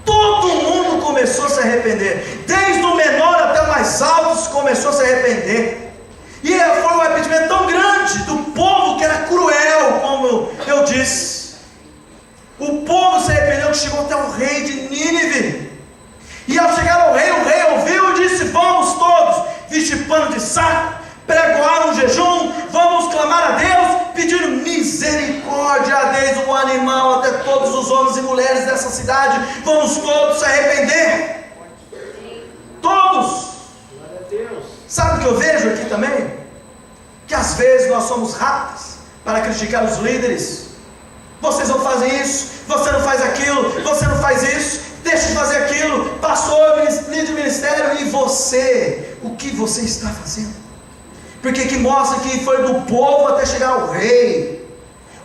todo mundo começou a se arrepender, desde o menor até o mais alto começou a se arrepender. E foi um arrependimento tão grande do povo, que era cruel, como eu disse. O povo se arrependeu, que chegou até o rei de Nínive. E ao chegar ao rei, o rei ouviu e disse: vamos todos vestir pano de saco, pregoar um jejum, vamos clamar a Deus, pedindo misericórdia, desde o animal até todos os homens e mulheres dessa cidade. Vamos todos se arrepender. Todos. Sabe o que eu vejo aqui também? Que às vezes nós somos rápidos para criticar os líderes. Vocês não fazem isso, você não faz aquilo, você não faz isso, deixa de fazer aquilo, pastor, líder de ministério. E você, o que você está fazendo? Porque que mostra que foi do povo até chegar ao rei.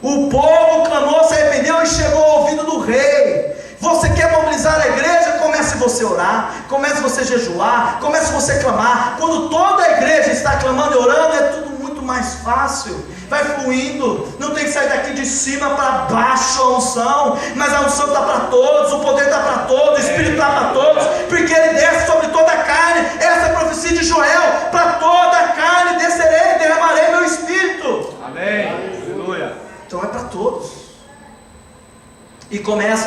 O povo clamou, se arrependeu e chegou ao ouvido do rei. Você quer mobilizar a igreja? Comece você a orar, comece você a jejuar, comece você a clamar. Quando toda a igreja está clamando e orando, é tudo muito mais fácil, vai fluindo. Não tem que sair daqui de cima para baixo a unção, mas a unção está para todos, o poder está para todos, o Espírito está para todos, porque ele desce sobre toda a carne. Essa é a profecia de Joel: para toda a carne descerei, derramarei meu Espírito. Amém. Aleluia. Então é para todos. E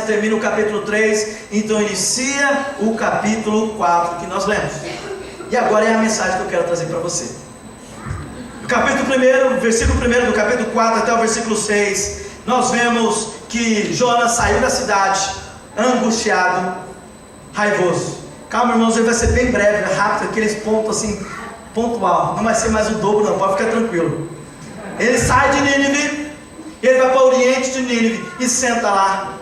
termina o capítulo 3, então inicia o capítulo 4 que nós lemos. E agora é a mensagem que eu quero trazer para você. No capítulo 1, versículo 1 do capítulo 4 até o versículo 6, nós vemos que Jonas saiu da cidade, angustiado, raivoso. Calma, irmãos, ele vai ser bem breve, rápido, aqueles pontos assim, pontual. Não vai ser mais o dobro não, pode ficar tranquilo. Ele sai de Nínive, ele vai para o oriente de Nínive e senta lá,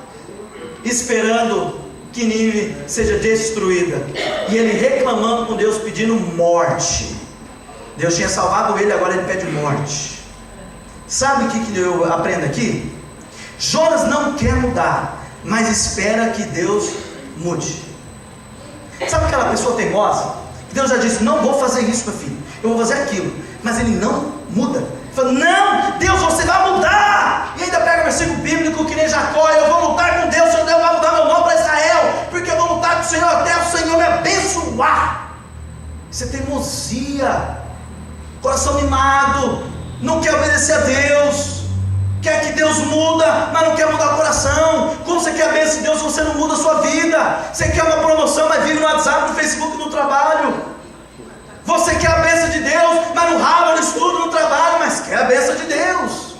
esperando que Nínive seja destruída. E ele reclamando com Deus, pedindo morte. Deus tinha salvado ele, agora ele pede morte. Sabe o que eu aprendo aqui? Jonas não quer mudar, mas espera que Deus mude. Sabe aquela pessoa teimosa? Que Deus já disse: não vou fazer isso, meu filho, eu vou fazer aquilo, mas ele não muda. Ele fala: não, Deus, você vai mudar. E ainda pega o versículo bíblico que nem Jacó: eu vou lutar com Deus, Deus vai mudar meu nome para Israel, porque eu vou lutar com o Senhor até o Senhor me abençoar. Isso é teimosia, coração mimado, não quer obedecer a Deus, quer que Deus muda, mas não quer mudar o coração. Como você quer a bênção de Deus se você não muda a sua vida? Você quer uma promoção, mas vive no WhatsApp, no Facebook, no trabalho. Você quer a bênção de Deus, mas não rala no estudo, no trabalho, mas quer a bênção de Deus.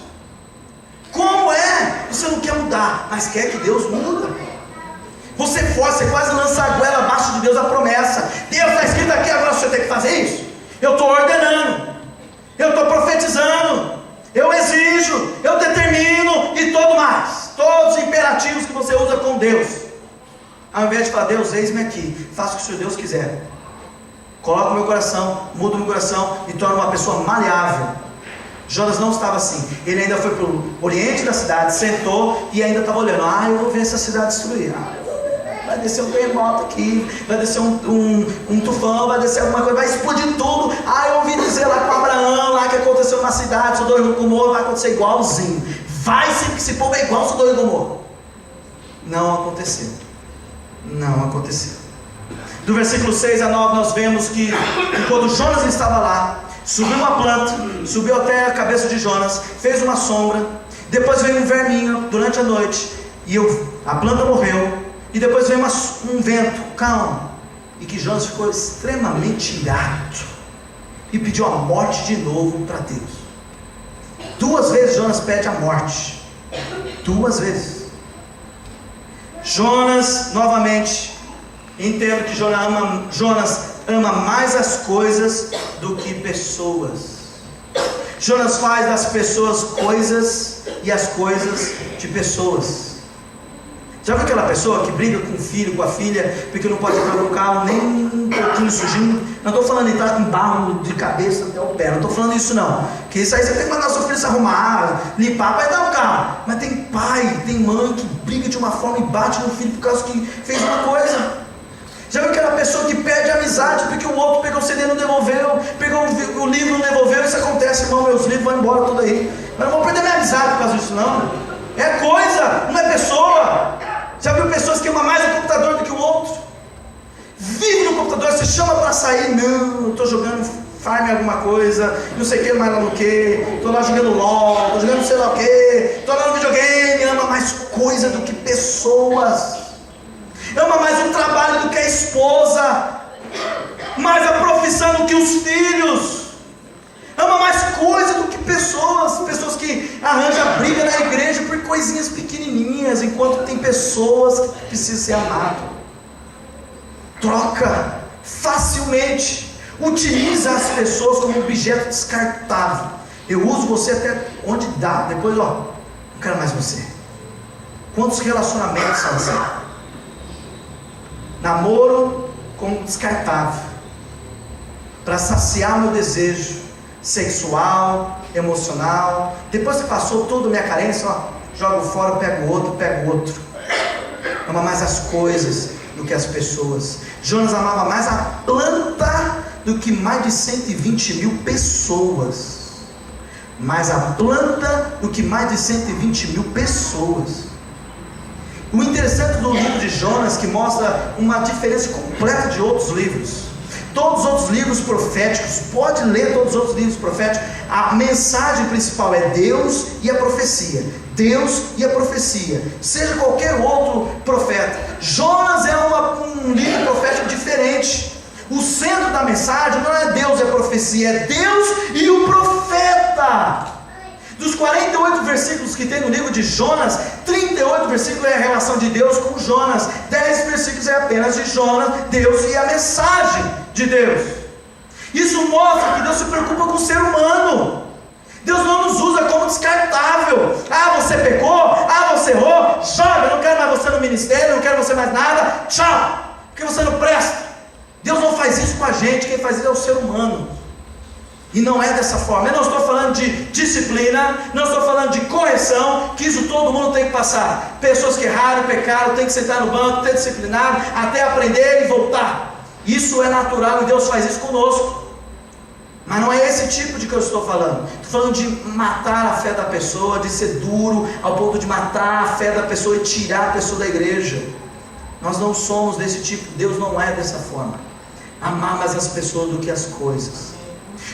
Como é? Você não quer mudar, mas quer que Deus muda. Você quase lança a goela abaixo de Deus a promessa. Deus está escrito aqui, agora você tem que fazer isso. Eu estou ordenando, eu estou profetizando, eu exijo, eu determino e tudo mais. Todos os imperativos que você usa com Deus. Ao invés de falar: Deus, eis-me aqui, faça o que o Senhor Deus quiser. Coloca o meu coração, muda o meu coração, me torna uma pessoa maleável. Jonas não estava assim. Ele ainda foi para o oriente da cidade, sentou e ainda estava olhando. Eu vou ver essa cidade destruir. Vai descer um terremoto aqui, vai descer um tufão, vai descer alguma coisa, vai explodir tudo. Eu ouvi dizer lá com Abraão, lá que aconteceu numa cidade, Sodoma e Gomorra, vai acontecer igualzinho. Vai ser que esse povo é igual Sodoma e Gomorra. Não aconteceu. Não aconteceu. Do versículo 6 a 9 nós vemos que quando Jonas estava lá, subiu uma planta, subiu até a cabeça de Jonas, fez uma sombra, depois veio um verminho durante a noite, e a planta morreu, e depois veio um vento, calmo, e que Jonas ficou extremamente irado, e pediu a morte de novo para Deus. 2 vezes Jonas pede a morte, 2 vezes. Jonas, novamente, entendo que Jonas ama mais as coisas do que pessoas. Jonas faz das pessoas coisas e as coisas de pessoas. Já viu aquela pessoa que briga com o filho, com a filha, porque não pode entrar no carro nem um pouquinho sujinho? Não estou falando de entrar com barro de cabeça até o pé, não estou falando isso não. Que isso aí você tem que mandar seu filho se arrumar, limpar para entrar no carro. Mas tem pai, tem mãe que briga de uma forma e bate no filho por causa que fez uma coisa. Já viu aquela pessoa que pede amizade porque o outro pegou o CD e não devolveu, pegou o livro e não devolveu? Isso acontece, irmão, meus livros vão embora tudo aí. Mas não vou perder minha amizade por causa disso não. É coisa, não é pessoa. Já viu pessoas que amam mais o computador do que o outro? Vive no computador, você chama para sair, não, eu estou jogando farm alguma coisa, não sei o que, mais lá no que, estou lá jogando LOL, estou jogando não sei lá o que, estou lá no videogame. Ama mais coisa do que pessoas. Ama mais o trabalho do que a esposa, mais a profissão do que os filhos, ama mais coisa do que pessoas que arranjam briga na igreja por coisinhas pequenininhas, enquanto tem pessoas que precisam ser amadas. Troca facilmente, utiliza as pessoas como objeto descartável. Eu uso você até onde dá, depois não quero mais você. Quantos relacionamentos são assim? Namoro como descartável, para saciar meu desejo sexual, emocional. Depois que passou toda a minha carência, jogo fora, pego outro. Ama mais as coisas do que as pessoas. Jonas amava mais a planta do que mais de 120 mil pessoas. Mais a planta do que mais de 120 mil pessoas. O interessante do livro de Jonas, que mostra uma diferença completa de outros livros. Todos os outros livros proféticos, pode ler todos os outros livros proféticos, a mensagem principal é Deus e a profecia. Deus e a profecia. Seja qualquer outro profeta. Jonas é um livro profético diferente. O centro da mensagem não é Deus e a profecia, é Deus e o profeta. Dos 48 versículos que tem no livro de Jonas, 38 versículos é a relação de Deus com Jonas, 10 versículos é apenas de Jonas, Deus e a mensagem de Deus. Isso mostra que Deus se preocupa com o ser humano. Deus não nos usa como descartável. Você pecou, você errou, joga, eu não quero mais você no ministério, eu não quero você mais nada, tchau, porque você não presta. Deus não faz isso com a gente, quem faz isso é o ser humano. E não é dessa forma. Eu não estou falando de disciplina, não estou falando de correção, que isso todo mundo tem que passar. Pessoas que erraram, pecaram, tem que sentar no banco, ter disciplinado, até aprender e voltar. Isso é natural e Deus faz isso conosco. Mas não é esse tipo de que eu estou falando. Estou falando de matar a fé da pessoa, de ser duro ao ponto de matar a fé da pessoa e tirar a pessoa da igreja. Nós não somos desse tipo. Deus não é dessa forma. Amar mais as pessoas do que as coisas.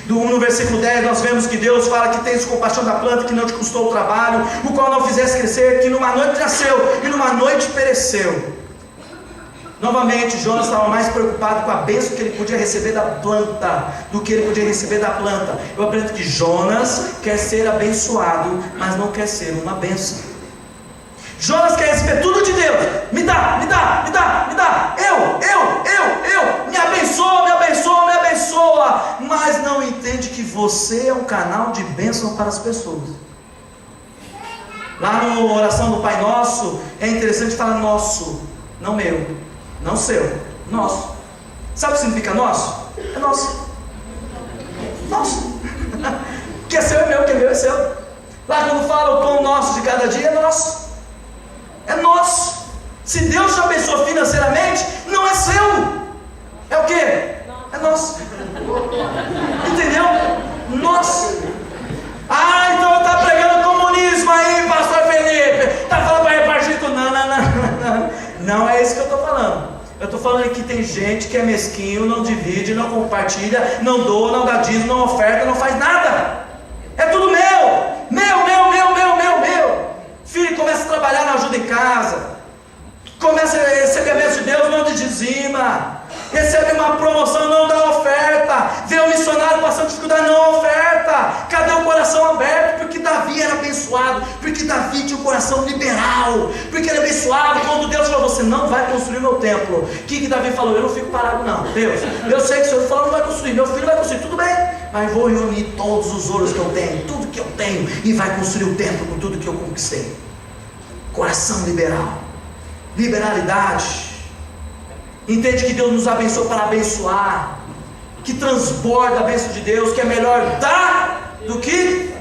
No versículo 10 nós vemos que Deus fala que tens compaixão da planta que não te custou o trabalho, o qual não fizesse crescer, que numa noite nasceu e numa noite pereceu. Novamente Jonas estava mais preocupado com a bênção que ele podia receber da planta do que ele podia receber da planta. Eu aprendo que Jonas quer ser abençoado, mas não quer ser uma bênção. Jonas quer receber tudo de Deus. Me dá. Eu. Me abençoa. Mas não entende que você é um canal de bênção para as pessoas. Lá na oração do Pai Nosso, é interessante falar nosso. Não meu, não seu, nosso. Sabe o que significa nosso? É nosso. que é seu é meu, que é meu é seu. Lá quando fala o pão nosso de cada dia, é nosso. É nosso. Se Deus te abençoou financeiramente, não é seu. É o quê? É nosso. Entendeu? Nosso. Ah, então está pregando comunismo aí, pastor Felipe. Está falando para repartir tudo. Não. Não é isso que eu estou falando. Eu estou falando que tem gente que é mesquinho, não divide, não compartilha, não doa, não dá dízimo, não oferta, não faz nada. É tudo meu. Filho, começa a trabalhar na ajuda em casa. Começa a receber a bênção de Deus, não te dizima. Recebe uma promoção, não dá oferta. Vê o missionário passando dificuldade, não oferta. Cadê o coração aberto? Porque Davi era abençoado. Porque Davi tinha um coração liberal. Porque ele era abençoado. Quando Deus falou, você não vai construir meu templo, o que Davi falou? Eu não fico parado não. Deus, eu sei que o Senhor falou não vai construir, meu filho vai construir, tudo bem, mas vou reunir todos os ouros que eu tenho, tudo que eu tenho, e vai construir o templo com tudo que eu conquistei. Coração liberal. Liberalidade. Entende que Deus nos abençoou para abençoar, que transborda a bênção de Deus, que é melhor dar do que...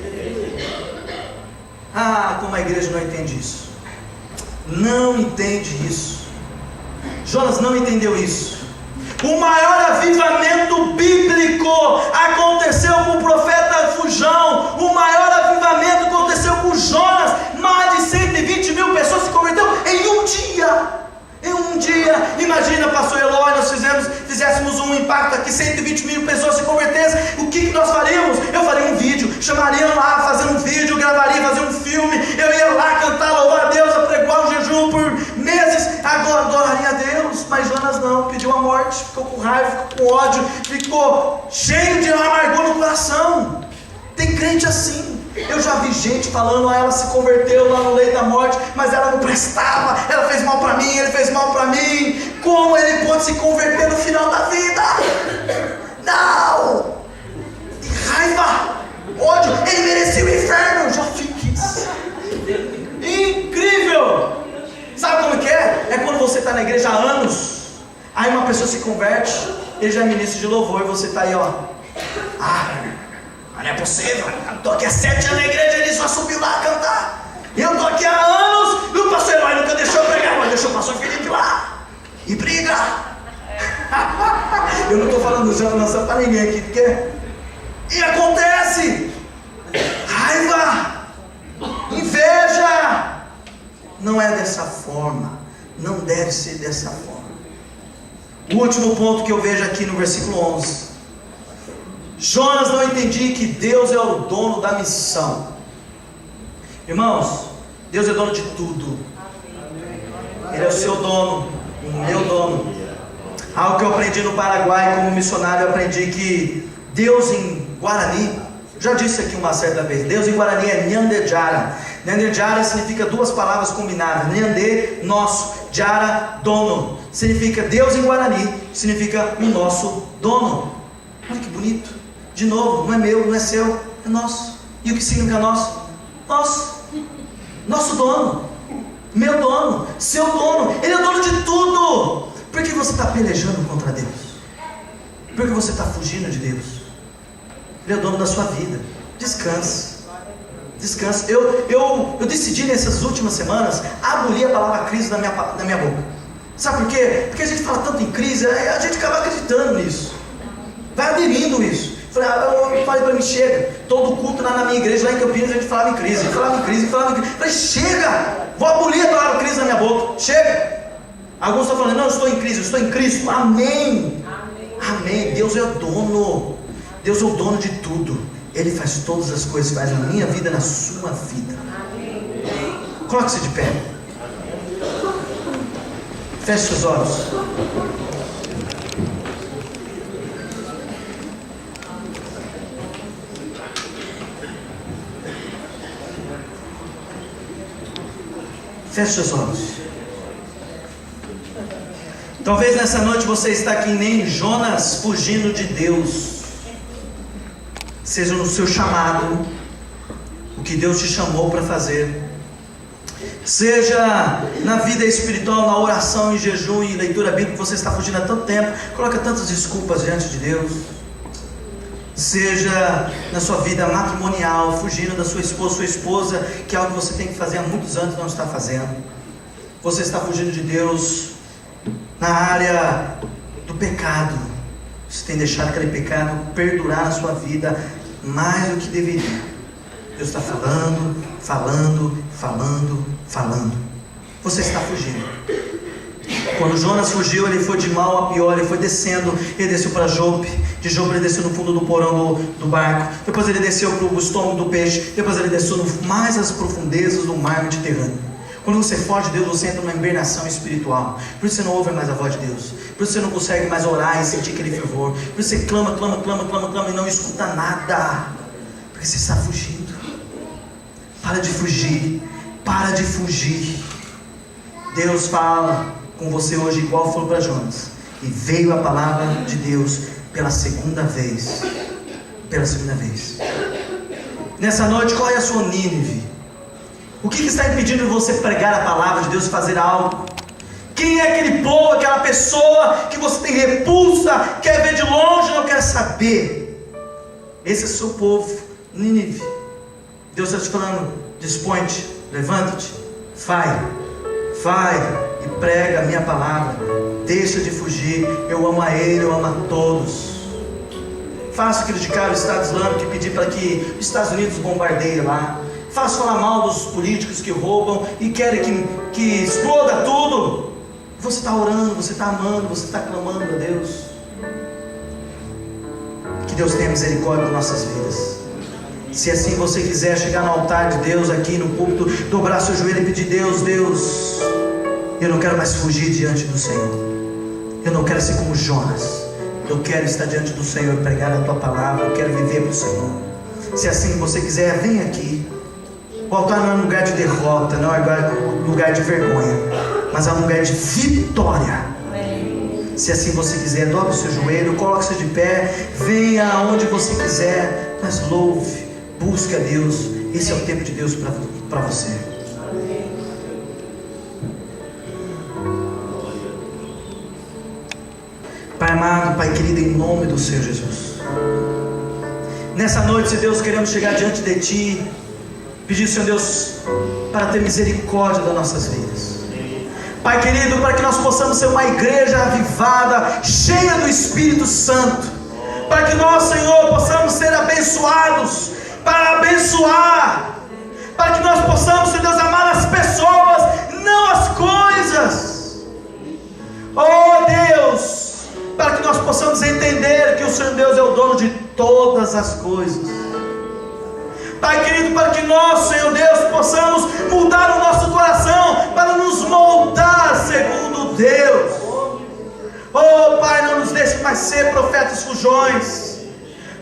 como a igreja não entende isso. Não entende isso. Jonas não entendeu isso. O maior avivamento bíblico aconteceu com o profeta Fujão. O maior avivamento aconteceu com Jonas. Mais de 120 mil pessoas se converteram em um dia. Em um dia. Imagina, pastor Eloy, nós fizéssemos um impacto aqui, 120 mil pessoas se convertessem, o que nós faríamos? Eu faria um vídeo, chamaria lá, fazer um vídeo, gravaria, fazer um filme, eu ia lá cantar, louvar a Deus, apregoar um jejum por meses, agora adoraria a Deus. Mas Jonas não, pediu a morte, ficou com raiva, ficou com ódio, ficou cheio de amargor no coração. Tem crente assim. Eu já vi gente falando, ela se converteu lá no leito da morte, mas ela não prestava, ela fez mal para mim, ele fez mal para mim. Como ele pode se converter no final da vida? Não! Que raiva, ódio, ele merecia o inferno. Eu já vi isso. Incrível! Sabe como que é? É quando você está na igreja há anos, aí uma pessoa se converte, ele já é ministro de louvor, e você está aí, ó. Não é possível, eu estou aqui há 7 anos na igreja, ele só subiu lá a cantar. Eu estou aqui há anos, e o pastor Eloy nunca deixou eu pregar, mas deixou o pastor Felipe lá, e briga. Eu não estou falando de lançando para ninguém aqui, porque... E acontece, raiva, inveja. Não é dessa forma, não deve ser dessa forma. O último ponto que eu vejo aqui no versículo 11. Jonas não entendia que Deus é o dono da missão. Irmãos, Deus é dono de tudo. Ele é o seu dono, o meu dono. Algo que eu aprendi no Paraguai como missionário, eu aprendi que Deus em Guarani, já disse aqui uma certa vez, Deus em Guarani é Nhandejara. Nhandejara significa duas palavras combinadas, Nhandê, nosso, Jara, dono. Significa Deus em Guarani, significa o nosso dono. Olha que bonito. De novo, não é meu, não é seu, é nosso. E o que significa nosso? Nosso. Nosso dono. Meu dono. Seu dono. Ele é dono de tudo. Por que você está pelejando contra Deus? Por que você está fugindo de Deus? Ele é dono da sua vida. Descanse. Descanse. Eu decidi nessas últimas semanas abolir a palavra crise da minha boca. Sabe por quê? Porque a gente fala tanto em crise, a gente acaba acreditando nisso. Vai aderindo isso. Eu falei para mim, chega. Todo culto lá na minha igreja, lá em Campinas, a gente falava em crise. Falei, chega. Vou abolir a palavra crise na minha boca. Chega. Alguns estão falando, não, eu estou em crise, eu estou em Cristo. Amém. Amém. Deus é o dono. Deus é o dono de tudo. Ele faz todas as coisas, faz na minha vida, na sua vida. Coloque-se de pé. Feche seus olhos. Feche seus olhos. Talvez nessa noite você está aqui nem Jonas fugindo de Deus. Seja no seu chamado, o que Deus te chamou para fazer. Seja na vida espiritual, na oração, em jejum e leitura bíblica, você está fugindo há tanto tempo, coloca tantas desculpas diante de Deus. seja na sua vida matrimonial, fugindo da sua esposa, que é algo que você tem que fazer há muitos anos e não está fazendo. Você está fugindo de Deus na área do pecado. Você tem deixado aquele pecado perdurar na sua vida mais do que deveria. Deus está falando. Você está fugindo. Quando Jonas fugiu, ele foi de mal a pior. Ele foi descendo, ele desceu para Jope. De Jope ele desceu no fundo do porão do barco. Depois ele desceu para o estômago do peixe. Depois ele desceu mais às profundezas do mar Mediterrâneo. Quando você foge de Deus, você entra numa hibernação espiritual. Por isso você não ouve mais a voz de Deus. Por isso você não consegue mais orar e sentir aquele fervor. Por isso você clama e não escuta nada. Porque você está fugindo. Para de fugir. Deus fala com você hoje igual falou para Jonas. E veio a palavra de Deus pela segunda vez. Nessa noite, qual é a sua Nínive? O que está impedindo você pregar a palavra de Deus, fazer algo? Quem é aquele povo, aquela pessoa que você tem repulsa, quer ver de longe, não quer saber? Esse é o seu povo, Nínive. Deus está te falando: dispõe-te, levanta-te, vai e prega a minha palavra. Deixa de fugir. Eu amo a Ele, eu amo a todos. Faço criticar o Estado Islâmico e pedir para que os Estados Unidos bombardeiem lá. Faço falar mal dos políticos que roubam e querem que exploda tudo. Você está orando, você está amando, você está clamando a Deus. Que Deus tenha misericórdia das nossas vidas. Se assim você quiser chegar no altar de Deus aqui no púlpito, dobrar seu joelho e pedir: Deus, eu não quero mais fugir diante do Senhor. Eu não quero ser como Jonas. Eu quero estar diante do Senhor e pregar a tua palavra. Eu quero viver para o Senhor. Se assim você quiser, vem aqui. O altar não é um lugar de derrota, não é um lugar de vergonha, mas é um lugar de vitória. Se assim você quiser, dobre o seu joelho, coloque-se de pé, venha aonde você quiser, mas louve, busque a Deus. Esse é o tempo de Deus para você. Pai amado, Pai querido, em nome do Senhor Jesus, nessa noite, se Deus, queremos chegar diante de Ti, pedir, Senhor Deus, para ter misericórdia das nossas vidas. Pai querido, para que nós possamos ser uma igreja avivada, cheia do Espírito Santo, para que nós, Senhor, possamos ser abençoados, para abençoar, para que nós possamos, Senhor Deus, amar as pessoas, não as coisas. Oh Deus, para que nós possamos entender que o Senhor Deus é o dono de todas as coisas. Pai querido, para que nós, Senhor Deus, possamos mudar o nosso coração, para nos moldar segundo Deus. Oh Pai, não nos deixe mais ser profetas fujões,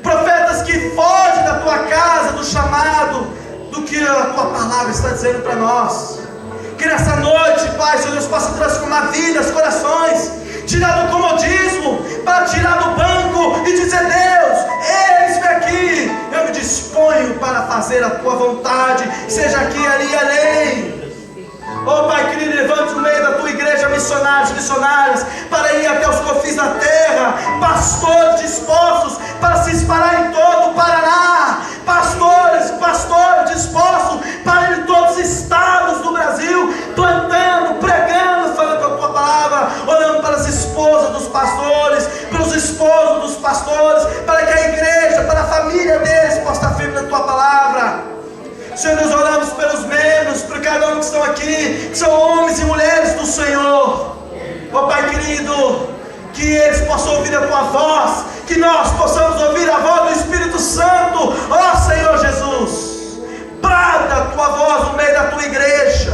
profetas que fogem da Tua casa, do chamado, do que a Tua palavra está dizendo para nós. Que nessa noite, Pai, Senhor Deus, possa transformar vidas, corações, tirar do comodismo, para tirar do banco e dizer: Deus, eis-me aqui, eu me disponho para fazer a Tua vontade, seja aqui, ali e além. Oh Pai querido, levante no meio da Tua igreja missionárias, para ir até os confins da terra, pastores dispostos para se espalhar em todo o Paraná, pastores dispostos para ir em todos os estados do Brasil, plantando, pregando, falando a Tua palavra, olhando para as esposas dos pastores, para os esposos dos pastores, para que a igreja, para a família deles possa estar firme na Tua palavra. Senhor, nós oramos pelos membros, por cada um que estão aqui, que são homens e mulheres do Senhor. Ó Pai querido, que eles possam ouvir a Tua voz, que nós possamos ouvir a voz do Espírito Santo. Ó Senhor Jesus, brada a Tua voz no meio da Tua igreja,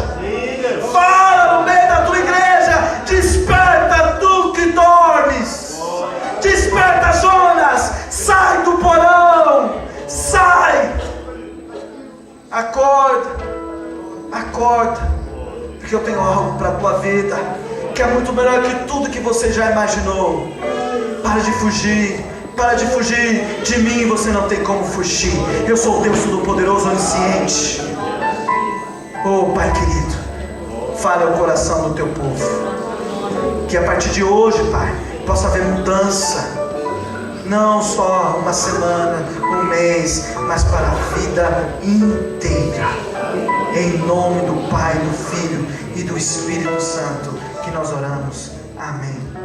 fala no meio da Tua igreja, desperta Tu que dormes, desperta Jonas, sai do porão, sai, acorda, porque eu tenho algo para a tua vida, que é muito melhor que tudo que você já imaginou. Para de fugir, de mim você não tem como fugir, eu sou o Deus Todo-Poderoso, Onisciente. Oh Pai querido, fale ao coração do Teu povo, que a partir de hoje, Pai, possa haver mudança, não só uma semana, um mês, mas para a vida inteira. Em nome do Pai, do Filho e do Espírito Santo que nós oramos. Amém.